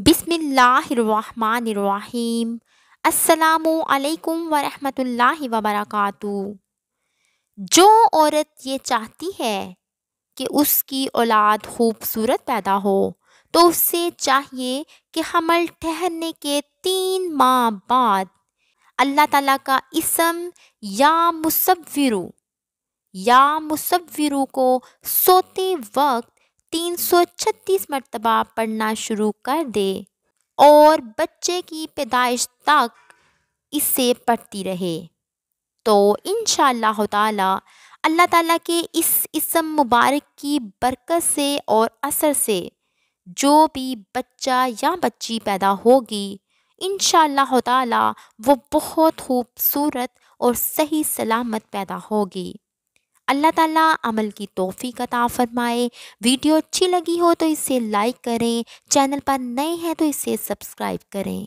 بسم اللہ الرحمن الرحیم۔ السلام علیکم ورحمۃ اللہ وبرکاتہ۔ جو عورت یہ چاہتی ہے کہ اس کی اولاد خوبصورت پیدا ہو تو اسے چاہیے کہ حمل ٹھہرنے کے 3 ماہ بعد اللہ تعالیٰ کا اسم یا مصورو کو سوتے وقت 336 مرتبہ پڑھنا شروع کر دے اور بچے کی پیدائش تک اسے پڑھتی رہے تو انشاءاللہ تعالی اللہ تعالیٰ کے اس اسم مبارک کی برکت سے اور اثر سے جو بھی بچہ یا بچی پیدا ہوگی انشاءاللہ تعالی وہ بہت خوبصورت اور صحیح سلامت پیدا ہوگی۔ اللہ تعالیٰ عمل کی توفیق عطا فرمائے۔ ویڈیو اچھی لگی ہو تو اسے لائک کریں، چینل پر نئے ہیں تو اسے سبسکرائب کریں۔